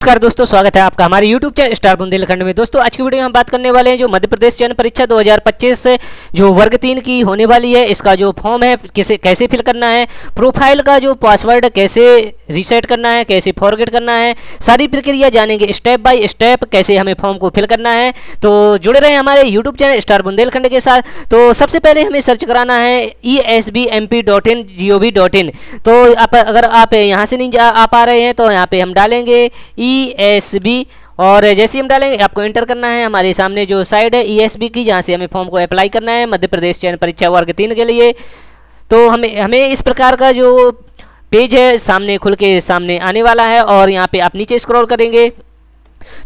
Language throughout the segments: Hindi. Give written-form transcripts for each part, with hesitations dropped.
नमस्कार दोस्तों, स्वागत है आपका हमारे YouTube चैनल स्टार बुंदेलखंड में। दोस्तों आज की वीडियो में हम बात करने वाले हैं जो मध्य प्रदेश चयन परीक्षा 2025 से जो वर्ग 3 की होने वाली है, इसका जो फॉर्म है कैसे फिल करना है, प्रोफाइल का जो पासवर्ड कैसे रीसेट करना है, कैसे फॉरगेट करना है, सारी प्रक्रिया जानेंगे स्टेप बाय स्टेप कैसे हमें फॉर्म को फिल करना है। तो जुड़े रहे हमारे YouTube चैनल स्टार बुंदेलखंड के साथ। तो सबसे पहले हमें सर्च कराना है esbmp.in gov.in। तो अगर आप यहाँ से नहीं आ पा रहे हैं तो यहाँ पे हम डालेंगे ESB और जैसे ही हम डालेंगे आपको एंटर करना है। हमारे सामने जो साइड है ESB की, जहाँ से हमें फॉर्म को अप्लाई करना है मध्य प्रदेश चयन परीक्षा वर्ग 3 के लिए। तो हमें इस प्रकार का जो पेज है सामने खुल के सामने आने वाला है और यहाँ पे आप नीचे स्क्रॉल करेंगे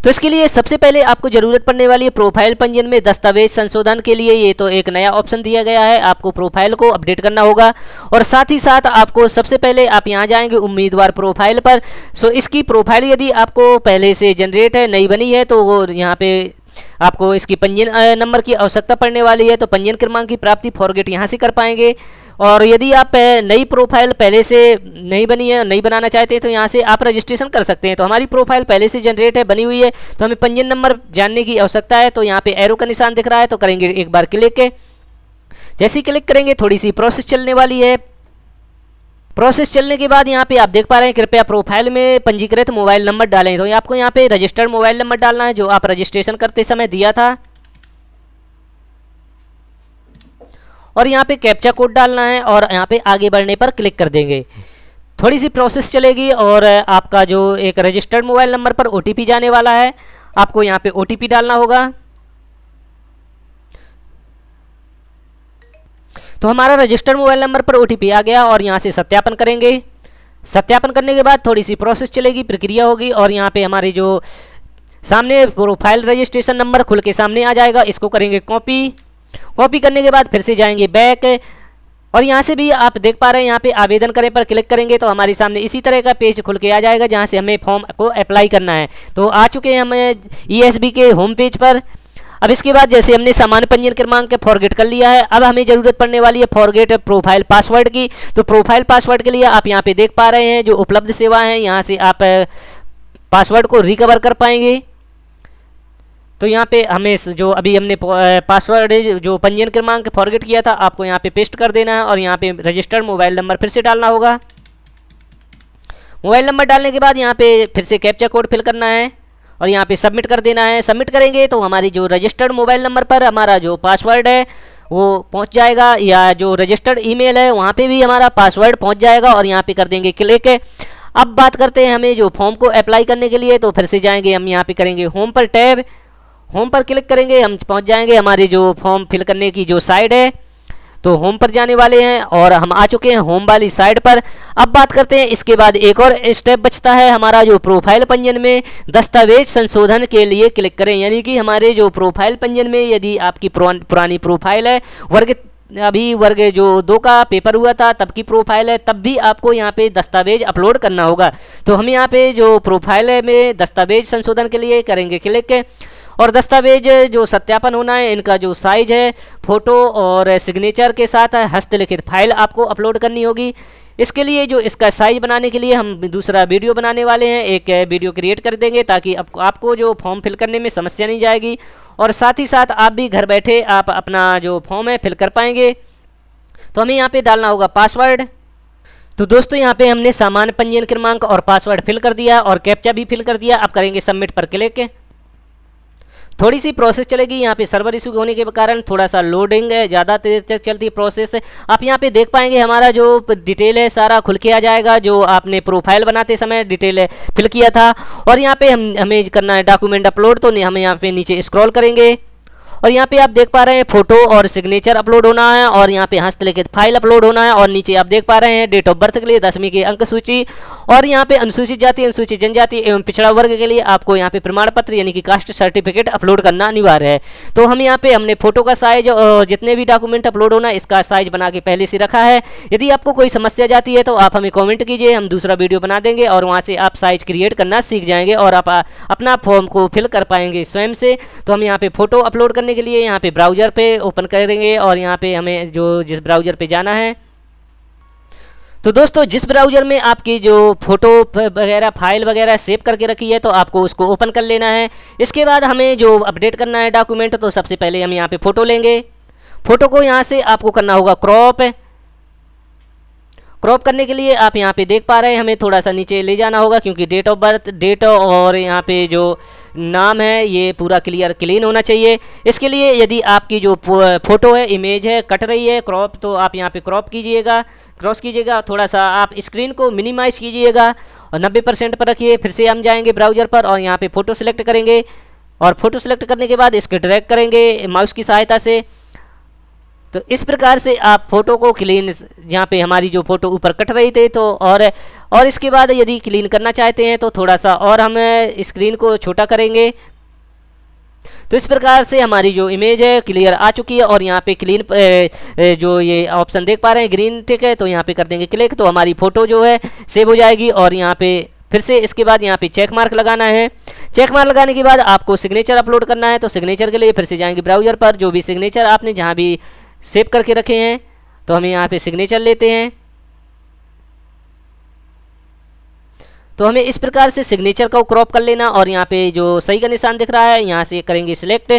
तो इसके लिए सबसे पहले आपको ज़रूरत पड़ने वाली है प्रोफाइल पंजीयन में दस्तावेज संशोधन के लिए। ये तो एक नया ऑप्शन दिया गया है, आपको प्रोफाइल को अपडेट करना होगा और साथ ही साथ आपको सबसे पहले आप यहाँ जाएंगे उम्मीदवार प्रोफाइल पर। सो इसकी प्रोफाइल यदि आपको पहले से जनरेट है, नई बनी है, तो वो यहाँ पे आपको इसकी पंजीयन नंबर की आवश्यकता पड़ने वाली है। तो पंजीयन क्रमांक की प्राप्ति फॉरगेट यहाँ से कर पाएंगे। और यदि आप नई प्रोफाइल पहले से नहीं बनी है, नहीं बनाना चाहते हैं, तो यहाँ से आप रजिस्ट्रेशन कर सकते हैं। तो हमारी प्रोफाइल पहले से जनरेट है, बनी हुई है, तो हमें पंजीयन नंबर जानने की आवश्यकता है। तो यहाँ पे एरो का निशान दिख रहा है, तो करेंगे एक बार क्लिक। जैसे ही क्लिक करेंगे थोड़ी सी प्रोसेस चलने वाली है। प्रोसेस चलने के बाद यहाँ पे आप देख पा रहे हैं कृपया प्रोफाइल में पंजीकृत मोबाइल नंबर डालें। तो आपको यहाँ पे रजिस्टर्ड मोबाइल नंबर डालना है जो आप रजिस्ट्रेशन करते समय दिया था और यहाँ पे कैप्चा कोड डालना है और यहाँ पे आगे बढ़ने पर क्लिक कर देंगे। थोड़ी सी प्रोसेस चलेगी और आपका जो एक रजिस्टर्ड मोबाइल नंबर पर OTP जाने वाला है, आपको यहाँ पे OTP डालना होगा। तो हमारा रजिस्टर्ड मोबाइल नंबर पर OTP आ गया और यहाँ से सत्यापन करेंगे। सत्यापन करने के बाद थोड़ी सी प्रोसेस चलेगी, प्रक्रिया होगी और यहाँ पे हमारी जो सामने प्रोफाइल रजिस्ट्रेशन नंबर खुल के सामने आ जाएगा। इसको करेंगे कॉपी करने के बाद फिर से जाएंगे बैक और यहाँ से भी आप देख पा रहे हैं यहाँ पे आवेदन करें पर क्लिक करेंगे तो हमारे सामने इसी तरह का पेज खुल के आ जाएगा जहाँ से हमें फॉर्म को अप्लाई करना है। तो आ चुके हैं हम ESB के होम पेज पर। अब इसके बाद जैसे हमने सामान्य पंजीयन क्रमांक फॉरगेट कर लिया है, अब हमें ज़रूरत पड़ने वाली है फॉरगेट प्रोफाइल पासवर्ड की। तो प्रोफाइल पासवर्ड के लिए आप यहाँ पे देख पा रहे हैं जो उपलब्ध सेवा है, यहाँ से आप पासवर्ड को रिकवर कर पाएंगे। तो यहाँ पे हमें जो अभी हमने पासवर्ड जो पंजीयन क्रमांक फॉरगेट किया था आपको यहाँ पे पेस्ट कर देना है और यहाँ पे रजिस्टर्ड मोबाइल नंबर फिर से डालना होगा। मोबाइल नंबर डालने के बाद यहाँ पे फिर से कैप्चा कोड फिल करना है और यहाँ पे सबमिट कर देना है। सबमिट करेंगे तो हमारी जो रजिस्टर्ड मोबाइल नंबर पर हमारा जो पासवर्ड है वो पहुँच जाएगा या जो रजिस्टर्ड ईमेल है वहाँ पे भी हमारा पासवर्ड पहुँच जाएगा और यहाँ पे कर देंगे क्लिक। अब बात करते हैं हमें जो फॉर्म को अप्लाई करने के लिए। तो फिर से जाएंगे हम यहाँ पे करेंगे होम पर टैब, होम पर क्लिक करेंगे, हम पहुँच जाएंगे हमारी जो फॉर्म फिल करने की जो साइड है। तो होम पर जाने वाले हैं और हम आ चुके हैं होम वाली साइड पर। अब बात करते हैं इसके बाद एक और स्टेप बचता है हमारा जो प्रोफाइल पंजीयन में दस्तावेज संशोधन के लिए क्लिक करें। यानी कि हमारे जो प्रोफाइल पंजीयन में यदि आपकी पुरानी प्रोफाइल है, अभी वर्ग जो 2 का पेपर हुआ था तब की प्रोफाइल है, तब भी आपको यहाँ पे दस्तावेज अपलोड करना होगा। तो हम यहाँ पे जो प्रोफाइल है में दस्तावेज संशोधन के लिए करेंगे क्लिक और दस्तावेज जो सत्यापन होना है इनका जो साइज है, फोटो और सिग्नेचर के साथ हस्तलिखित फाइल आपको अपलोड करनी होगी। इसके लिए जो इसका साइज बनाने के लिए हम दूसरा वीडियो बनाने वाले हैं, एक वीडियो क्रिएट कर देंगे ताकि आपको जो फॉर्म फिल करने में समस्या नहीं जाएगी और साथ ही साथ आप भी घर बैठे आप अपना जो फॉर्म है फिल कर पाएंगे। तो हमें यहाँ पे डालना होगा पासवर्ड। तो दोस्तों यहाँ पे हमने सामान्य पंजीयन क्रमांक और पासवर्ड फिल कर दिया और कैप्चा भी फिल कर दिया। अब करेंगे सबमिट पर क्लिक। थोड़ी सी प्रोसेस चलेगी, यहाँ पे सर्वर इशू होने के कारण थोड़ा सा लोडिंग है, ज़्यादा देर तक चलती है प्रोसेस। आप यहाँ पे देख पाएंगे हमारा जो डिटेल है सारा खुल के आ जाएगा जो आपने प्रोफाइल बनाते समय डिटेल फिल किया था। और यहाँ पे हमें करना है डॉक्यूमेंट अपलोड। तो हम यहाँ पे नीचे स्क्रॉल करेंगे और यहाँ पे आप देख पा रहे हैं फोटो और सिग्नेचर अपलोड होना है और यहाँ पे हस्तलिखित फाइल अपलोड होना है और नीचे आप देख पा रहे हैं डेट ऑफ बर्थ के लिए 10वीं की अंक सूची और यहाँ पे अनुसूचित जाति, अनुसूचित जनजाति एवं पिछड़ा वर्ग के लिए आपको यहाँ पे प्रमाण पत्र यानी कि कास्ट सर्टिफिकेट अपलोड करना अनिवार्य है। तो हम यहाँ पे हमने फोटो का साइज और जितने भी डॉक्यूमेंट अपलोड होना है इसका साइज बना के पहले से रखा है। यदि आपको कोई समस्या जाती है तो आप हमें कॉमेंट कीजिए, हम दूसरा वीडियो बना देंगे और वहाँ से आप साइज क्रिएट करना सीख जाएंगे और आप अपना फॉर्म को फिल कर पाएंगे स्वयं से। तो हम यहाँ पे फोटो अपलोड करने के लिए यहाँ पे ब्राउज़र पे ओपन करेंगे और यहाँ पे हमें जो जिस ब्राउज़र पे जाना है तो दोस्तों जिस ब्राउज़र में आपकी जो फ़ोटो वगैरह फाइल वगैरह सेव करके रखी है तो आपको उसको ओपन कर लेना है। इसके बाद हमें जो अपडेट करना है डॉक्यूमेंट, तो सबसे पहले हम यहाँ पे फ़ोटो लेंगे। फ़ोटो को यहाँ से आपको करना होगा क्रॉप। क्रॉप करने के लिए आप यहाँ पे देख पा रहे हैं हमें थोड़ा सा नीचे ले जाना होगा, क्योंकि डेट ऑफ बर्थ, डेट और यहाँ पे जो नाम है ये पूरा क्लियर क्लीन होना चाहिए। इसके लिए यदि आपकी जो फ़ोटो है, इमेज है, कट रही है क्रॉप, तो आप यहाँ पे क्रॉप कीजिएगा, क्रॉस कीजिएगा। थोड़ा सा आप स्क्रीन को मिनिमाइज़ कीजिएगा और 90% पर रखिए। फिर से हम जाएंगे ब्राउज़र पर और यहाँ पे फ़ोटो सेलेक्ट करेंगे और फ़ोटो सेलेक्ट करने के बाद इसके ड्रैग करेंगे माउस की सहायता से। तो इस प्रकार से आप फ़ोटो को क्लीन, जहाँ पे हमारी जो फ़ोटो ऊपर कट रही थी तो और इसके बाद यदि क्लीन करना चाहते हैं तो थोड़ा सा और हम स्क्रीन को छोटा करेंगे। तो इस प्रकार से हमारी जो इमेज है क्लियर आ चुकी है और यहाँ पे क्लीन जो ये ऑप्शन देख पा रहे हैं ग्रीन टिक है, तो यहाँ पे कर देंगे क्लिक, तो हमारी फ़ोटो जो है सेव हो जाएगी। और यहाँ पे फिर से इसके बाद यहाँ पे चेक मार्क लगाना है। चेक मार्क लगाने के बाद आपको सिग्नेचर अपलोड करना है। तो सिग्नेचर के लिए फिर से जाएंगे ब्राउज़र पर, जो भी सिग्नेचर आपने जहाँ भी सेव करके रखे हैं तो हम यहाँ पे सिग्नेचर लेते हैं। तो हमें इस प्रकार से सिग्नेचर को क्रॉप कर लेना और यहाँ पे जो सही का निशान दिख रहा है यहाँ से करेंगे सिलेक्ट।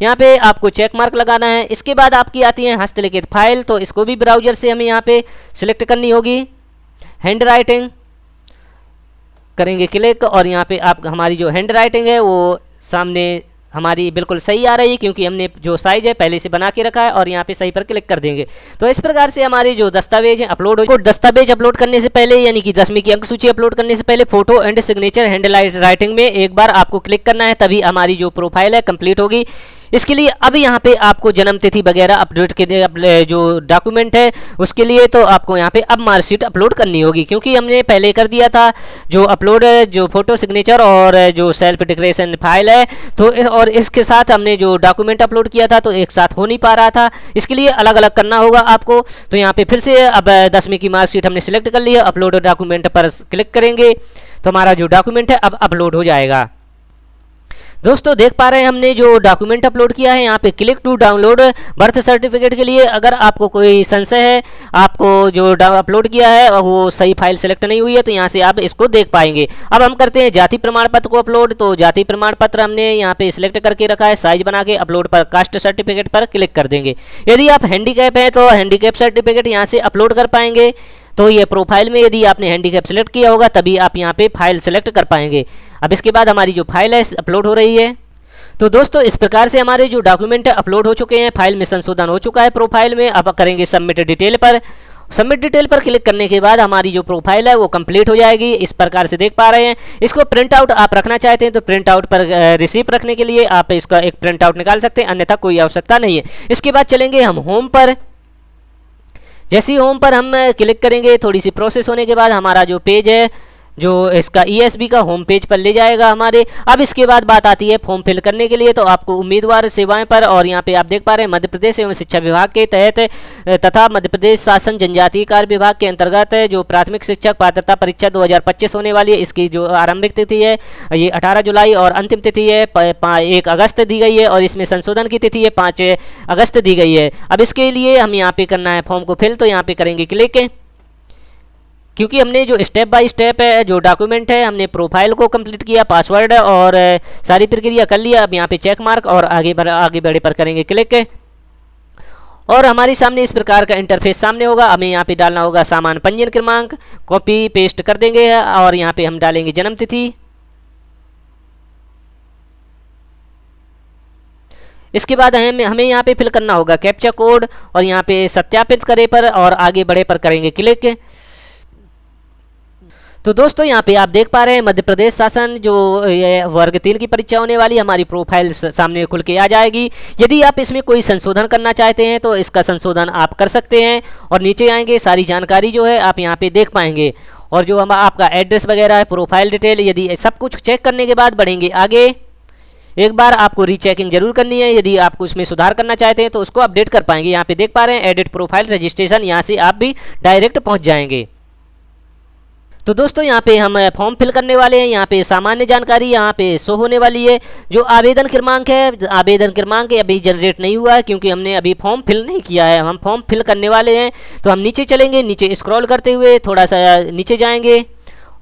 यहाँ पे आपको चेक मार्क लगाना है। इसके बाद आपकी आती है हस्तलिखित फाइल, तो इसको भी ब्राउज़र से हमें यहाँ पे सिलेक्ट करनी होगी। हैंड राइटिंग करेंगे क्लिक और यहाँ पे आप हमारी जो हैंड राइटिंग है वो सामने हमारी बिल्कुल सही आ रही है, क्योंकि हमने जो साइज है पहले से बना के रखा है और यहाँ पे सही पर क्लिक कर देंगे। तो इस प्रकार से हमारी जो दस्तावेज है अपलोड हो। दस्तावेज अपलोड करने से पहले यानी कि 10वीं की अंक सूची अपलोड करने से पहले photo and signature hand writing में एक बार आपको क्लिक करना है, तभी हमारी जो प्रोफाइल है कंप्लीट होगी। इसके लिए अब यहाँ पे आपको जन्म तिथि वगैरह अपडेट के लिए जो डॉक्यूमेंट है उसके लिए तो आपको यहाँ पे अब मार्कशीट अपलोड करनी होगी, क्योंकि हमने पहले कर दिया था जो अपलोड है जो फोटो सिग्नेचर और जो सेल्फ डिक्लेरेशन फाइल है, तो और इसके साथ हमने जो डॉक्यूमेंट अपलोड किया था तो एक साथ हो नहीं पा रहा था। इसके लिए अलग अलग करना होगा आपको। तो यहाँ पे फिर से अब 10वीं की मार्कशीट हमने सिलेक्ट कर ली है, अपलोड डॉक्यूमेंट पर क्लिक करेंगे तो हमारा जो डॉक्यूमेंट है अब अपलोड हो जाएगा। दोस्तों देख पा रहे हैं हमने जो डॉक्यूमेंट अपलोड किया है, यहाँ पे click to download birth certificate के लिए अगर आपको कोई संशय है, आपको जो अपलोड किया है और वो सही फाइल सेलेक्ट नहीं हुई है, तो यहाँ से आप इसको देख पाएंगे। अब हम करते हैं जाति प्रमाण पत्र को अपलोड। तो जाति प्रमाण पत्र हमने यहाँ पे सिलेक्ट करके रखा है, साइज बना के अपलोड पर कास्ट सर्टिफिकेट पर क्लिक कर देंगे। यदि आप हैंडीकैप हैं तो हैंडीकैप सर्टिफिकेट यहाँ से अपलोड कर पाएंगे। तो ये प्रोफाइल में यदि आपने हैंडीकैप सेलेक्ट किया होगा तभी आप यहाँ पे फाइल सेलेक्ट कर पाएंगे। अब इसके बाद हमारी जो फाइल है अपलोड हो रही है। तो दोस्तों इस प्रकार से हमारे जो डॉक्यूमेंट है अपलोड हो चुके हैं, फाइल में संशोधन हो चुका है प्रोफाइल में। अब करेंगे सबमिट डिटेल पर। सबमिट डिटेल पर क्लिक करने के बाद हमारी जो प्रोफाइल है वो कंप्लीट हो जाएगी। इस प्रकार से देख पा रहे हैं। इसको प्रिंट आउट आप रखना चाहते हैं तो प्रिंट आउट पर रिसीप्ट रखने के लिए आप इसका एक प्रिंट आउट निकाल सकते हैं, अन्यथा कोई आवश्यकता नहीं है। इसके बाद चलेंगे हम होम पर। जैसे ही होम पर हम क्लिक करेंगे, थोड़ी सी प्रोसेस होने के बाद हमारा जो पेज है जो इसका ESB का होम पेज पर ले जाएगा हमारे। अब इसके बाद बात आती है फॉर्म फिल करने के लिए। तो आपको उम्मीदवार सेवाएं पर और यहाँ पे आप देख पा रहे हैं मध्य प्रदेश एवं शिक्षा विभाग के तहत तथा मध्य प्रदेश शासन जनजातीय कार्य विभाग के अंतर्गत जो प्राथमिक शिक्षक पात्रता परीक्षा 2025 होने वाली है, इसकी जो आरंभिक तिथि है ये 18 जुलाई और अंतिम तिथि है 1 अगस्त दी गई है और इसमें संशोधन की तिथि है 5 अगस्त दी गई है। अब इसके लिए हम यहाँ पे करना है फॉर्म को फिल, तो यहाँ पे करेंगे क्लिक। क्योंकि हमने जो स्टेप बाय स्टेप है जो डॉक्यूमेंट है हमने प्रोफाइल को कंप्लीट किया, पासवर्ड और सारी प्रक्रिया कर लिया। अब यहाँ पे चेक मार्क और आगे बढ़े पर करेंगे क्लिक और हमारे सामने इस प्रकार का इंटरफेस सामने होगा। हमें यहाँ पे डालना होगा सामान्य पंजीयन क्रमांक, कॉपी पेस्ट कर देंगे और यहाँ पे हम डालेंगे जन्म तिथि। इसके बाद हमें यहाँ पे फिल करना होगा कैप्चा कोड और यहाँ पे सत्यापित करे पर और आगे बढ़े पर करेंगे क्लिक। तो दोस्तों यहाँ पे आप देख पा रहे हैं मध्य प्रदेश शासन जो वर्ग 3 की परीक्षा होने वाली हमारी प्रोफाइल सामने खुल के आ जाएगी। यदि आप इसमें कोई संशोधन करना चाहते हैं तो इसका संशोधन आप कर सकते हैं और नीचे आएंगे सारी जानकारी जो है आप यहाँ पे देख पाएंगे और जो हम आपका एड्रेस वगैरह है, प्रोफाइल डिटेल, यदि सब कुछ चेक करने के बाद बढ़ेंगे आगे। एक बार आपको रीचेकिंग जरूर करनी है, यदि आप उसमें सुधार करना चाहते हैं तो उसको अपडेट कर पाएंगे। यहाँ पे देख पा रहे हैं एडिट प्रोफाइल रजिस्ट्रेशन, यहाँ से आप भी डायरेक्ट पहुँच जाएंगे। तो दोस्तों यहाँ पे हम फॉर्म फिल करने वाले हैं। यहाँ पे सामान्य जानकारी यहाँ पे शो होने वाली है। जो आवेदन क्रमांक है, आवेदन क्रमांक अभी जनरेट नहीं हुआ है क्योंकि हमने अभी फॉर्म फिल नहीं किया है। हम फॉर्म फिल करने वाले हैं। तो हम नीचे चलेंगे, नीचे स्क्रॉल करते हुए थोड़ा सा नीचे जाएंगे।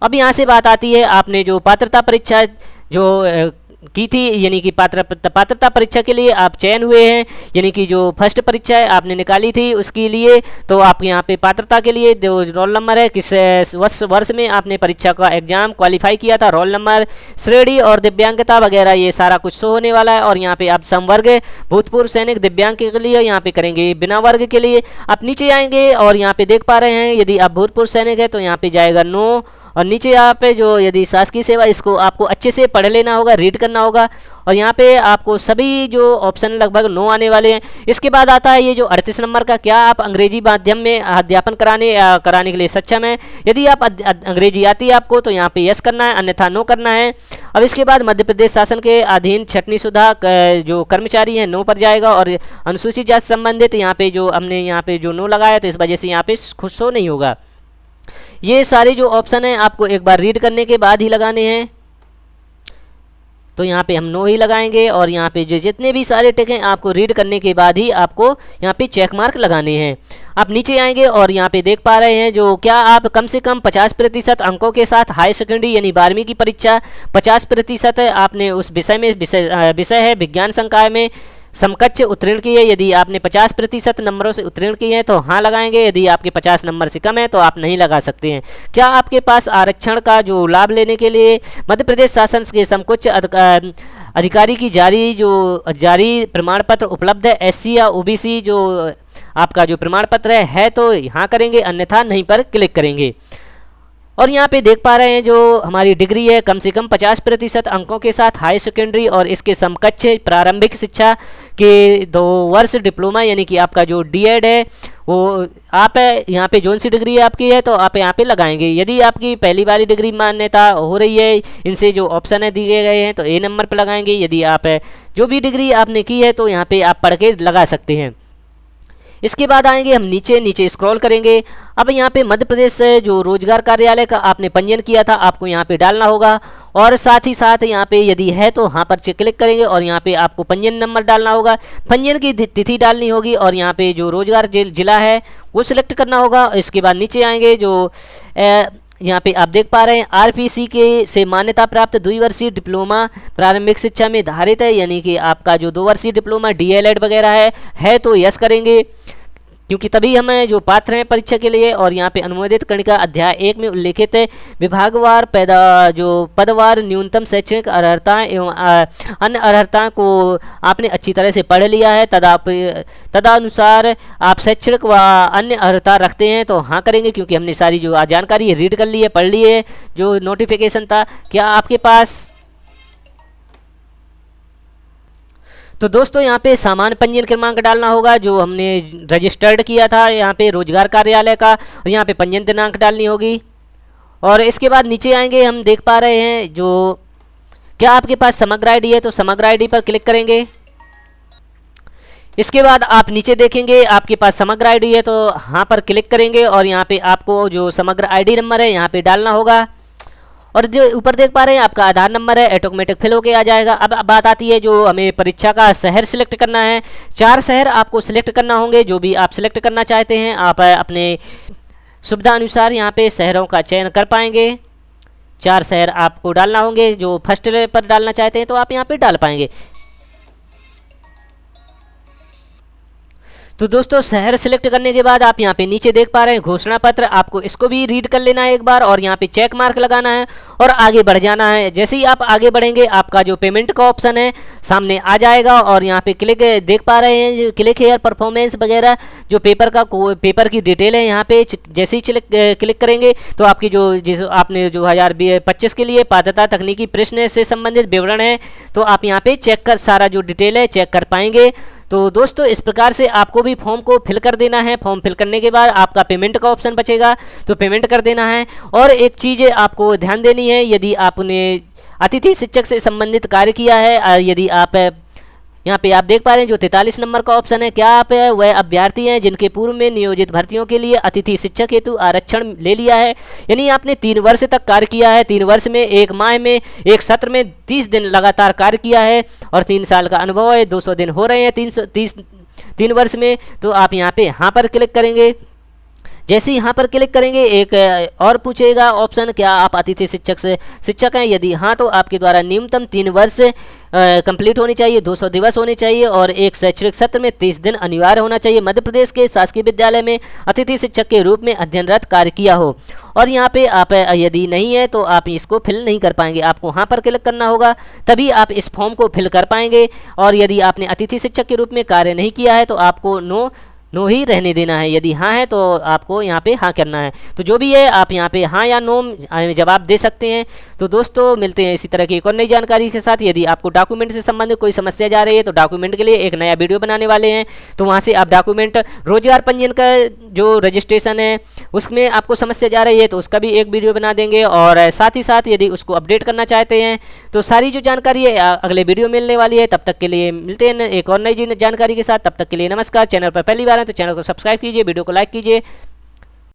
अब यहाँ से बात आती है, आपने जो पात्रता परीक्षा जो की थी, यानी कि पात्रता परीक्षा के लिए आप चयन हुए हैं, यानी कि जो फर्स्ट परीक्षा है आपने निकाली थी उसके लिए, तो आप यहाँ पे पात्रता के लिए जो रोल नंबर है, किस वर्ष में आपने परीक्षा का एग्जाम क्वालिफाई किया था, रोल नंबर, श्रेणी और दिव्यांगता वगैरह ये सारा कुछ शो होने वाला है। और यहाँ पे आप संवर्ग भूतपूर्व सैनिक दिव्यांग के लिए यहाँ पे करेंगे, बिना वर्ग के लिए आप नीचे आएंगे और यहाँ पे देख पा रहे हैं यदि आप भूतपूर्व सैनिक है तो यहाँ पे जाएगा नो, और नीचे यहाँ पे जो यदि शासकीय सेवा, इसको आपको अच्छे से पढ़ लेना होगा, रीड करना होगा। और यहाँ पे आपको सभी जो ऑप्शन लगभग नो आने वाले हैं। इसके बाद आता है ये जो 38 नंबर का, क्या आप अंग्रेजी माध्यम में अध्यापन कराने के लिए सक्षम है। यदि आप अंग्रेजी आती है आपको तो यहाँ पे यस करना है, अन्यथा नो करना है। अब इसके बाद मध्य प्रदेश शासन के अधीन छटनी सुधा जो कर्मचारी हैं नो पर जाएगा, और अनुसूचित जाति संबंधित यहाँ पे जो हमने यहाँ पे जो नो लगाया तो इस वजह से यहाँ पे खुद शो नहीं होगा। ये सारे जो ऑप्शन हैं आपको एक बार रीड करने के बाद ही लगाने हैं। तो यहाँ पे हम नो ही लगाएंगे, और यहाँ पे जो जितने भी सारे टिक हैं आपको रीड करने के बाद ही आपको यहाँ पे चेक मार्क लगाने हैं। आप नीचे आएंगे और यहाँ पे देख पा रहे हैं जो क्या आप कम से कम 50% अंकों के साथ हाई सेकेंडरी यानी 12वीं की परीक्षा 50% आपने उस विषय में, विषय है विज्ञान संकाय में समकक्ष उत्तीर्ण की है। यदि आपने 50% नंबरों से उत्तीर्ण की है तो हाँ लगाएंगे, यदि आपके 50 नंबर से कम है तो आप नहीं लगा सकते हैं। क्या आपके पास आरक्षण का जो लाभ लेने के लिए मध्य प्रदेश शासन के समकक्ष अधिकारी की जारी प्रमाण पत्र उपलब्ध है, एससी या ओबीसी जो आपका जो प्रमाण पत्र है तो यहाँ करेंगे, अन्यथा नहीं पर क्लिक करेंगे। और यहाँ पे देख पा रहे हैं जो हमारी डिग्री है कम से कम 50% अंकों के साथ हाई सेकेंडरी और इसके समकक्ष प्रारंभिक शिक्षा के 2 वर्ष डिप्लोमा, यानी कि आपका जो डीएड है वो आप यहाँ पे जोन सी डिग्री आपकी है तो आप यहाँ पे लगाएंगे। यदि आपकी पहली वाली डिग्री मान्यता हो रही है, इनसे जो ऑप्शन है दिए गए हैं तो ए नंबर पर लगाएंगे। यदि आप जो भी डिग्री आपने की है तो यहाँ पे आप पढ़ के लगा सकते हैं। इसके बाद आएंगे हम नीचे स्क्रॉल करेंगे। अब यहाँ पे मध्य प्रदेश से जो रोजगार कार्यालय का आपने पंजीयन किया था आपको यहाँ पे डालना होगा, और साथ ही साथ यहाँ पे यदि है तो यहाँ पर क्लिक करेंगे और यहाँ पे आपको पंजीयन नंबर डालना होगा, पंजीयन की तिथि डालनी होगी, और यहाँ पे जो रोजगार जिला है वो सिलेक्ट करना होगा। इसके बाद नीचे आएंगे जो यहाँ पे आप देख पा रहे हैं आरपीसी के से मान्यता प्राप्त द्विवर्षीय डिप्लोमा प्रारंभिक शिक्षा में धारित है, यानी कि आपका जो 2 वर्षीय डिप्लोमा डीएलएड वगैरह है तो यस करेंगे, क्योंकि तभी हमें जो पात्र हैं परीक्षा के लिए। और यहाँ पे अनुमोदित कणिका अध्याय 1 में उल्लेखित है विभागवार पदवार न्यूनतम शैक्षणिक अर्हता एवं अन्य अर्हता को आपने अच्छी तरह से पढ़ लिया है, तदनुसार आप शैक्षणिक व अन्य अर्हता रखते हैं तो हाँ करेंगे, क्योंकि हमने सारी जो जानकारी रीड कर ली है, पढ़ ली है जो नोटिफिकेशन था। क्या आपके पास तो दोस्तों यहाँ पे सामान्य पंजीयन क्रमांक डालना होगा जो हमने रजिस्टर्ड किया था यहाँ पे रोजगार कार्यालय का, और यहाँ पे पंजीयन दिनांक डालनी होगी। और इसके बाद नीचे आएंगे, हम देख पा रहे हैं जो क्या आपके पास समग्र आईडी है तो समग्र आईडी पर क्लिक करेंगे। इसके बाद आप नीचे देखेंगे आपके पास समग्र आईडी है तो हाँ पर क्लिक करेंगे, और यहाँ पे आपको जो समग्र आईडी नंबर है यहाँ पे डालना होगा। और जो ऊपर देख पा रहे हैं आपका आधार नंबर है, ऑटोमेटिक फिल होके आ जाएगा। अब बात आती है जो हमें परीक्षा का शहर सिलेक्ट करना है। 4 शहर आपको सिलेक्ट करना होंगे, जो भी आप सिलेक्ट करना चाहते हैं आप अपने सुविधा अनुसार यहाँ पे शहरों का चयन कर पाएंगे। 4 शहर आपको डालना होंगे, जो फर्स्ट पर डालना चाहते हैं तो आप यहाँ पे डाल पाएंगे। तो दोस्तों शहर सिलेक्ट करने के बाद आप यहाँ पे नीचे देख पा रहे हैं घोषणा पत्र, आपको इसको भी रीड कर लेना है एक बार, और यहाँ पे चेक मार्क लगाना है और आगे बढ़ जाना है। जैसे ही आप आगे बढ़ेंगे आपका जो पेमेंट का ऑप्शन है सामने आ जाएगा, और यहाँ पे क्लिक देख पा रहे हैं जो क्लिक हेयर परफॉर्मेंस वगैरह जो पेपर की डिटेल है, यहाँ पे जैसे ही क्लिक करेंगे तो आपकी जो आपने जो 2025 के लिए पात्रता तकनीकी प्रश्न से संबंधित विवरण है तो आप यहाँ पे चेक कर सारा जो डिटेल है चेक कर पाएंगे। तो दोस्तों इस प्रकार से आपको भी फॉर्म को फिल कर देना है। फॉर्म फिल करने के बाद आपका पेमेंट का ऑप्शन बचेगा तो पेमेंट कर देना है। और एक चीज़ आपको ध्यान देनी है, यदि आपने अतिथि शिक्षक से संबंधित कार्य किया है, यदि आप यहाँ पे आप देख पा रहे हैं जो 43 नंबर का ऑप्शन है, क्या आप वह अभ्यर्थी हैं जिनके पूर्व में नियोजित भर्तियों के लिए अतिथि शिक्षक हेतु आरक्षण ले लिया है, यानी आपने 3 वर्ष तक कार्य किया है, 3 वर्ष में 1 माह में 1 सत्र में 30 दिन लगातार कार्य किया है और 3 साल का अनुभव है, 200 दिन हो रहे हैं 3 वर्ष में, तो आप यहाँ पे हाँ पर क्लिक करेंगे। जैसे ही यहाँ पर क्लिक करेंगे एक और पूछेगा ऑप्शन, क्या आप अतिथि शिक्षक हैं, यदि हाँ तो आपके द्वारा न्यूनतम 3 वर्ष कंप्लीट होनी चाहिए, 200 दिवस होने चाहिए और एक शैक्षणिक सत्र में 30 दिन अनिवार्य होना चाहिए, मध्य प्रदेश के शासकीय विद्यालय में अतिथि शिक्षक के रूप में अध्ययनरत कार्य किया हो। और यहाँ पे आप यदि नहीं है तो आप इसको फिल नहीं कर पाएंगे, आपको यहाँ पर क्लिक करना होगा, तभी आप इस फॉर्म को फिल कर पाएंगे। और यदि आपने अतिथि शिक्षक के रूप में कार्य नहीं किया है तो आपको नो ही रहने देना है, यदि हाँ है तो आपको यहाँ पे हाँ करना है। तो जो भी है आप यहाँ पे हाँ या नो जवाब दे सकते हैं। तो दोस्तों मिलते हैं इसी तरह की एक और नई जानकारी के साथ। यदि आपको डॉक्यूमेंट से संबंधित कोई समस्या जा रही है तो डॉक्यूमेंट के लिए एक नया वीडियो बनाने वाले हैं, तो वहाँ से आप डॉक्यूमेंट रोजगार पंजीयन का जो रजिस्ट्रेशन है उसमें आपको समस्या जा रही है तो उसका भी एक वीडियो बना देंगे, और साथ ही साथ यदि उसको अपडेट करना चाहते हैं तो सारी जो जानकारी है अगले वीडियो मिलने वाली है। तब तक के लिए मिलते हैं एक और नई जानकारी के साथ, तब तक के लिए नमस्कार। चैनल पर पहली बार है तो चैनल को सब्सक्राइब कीजिए, वीडियो को लाइक कीजिए।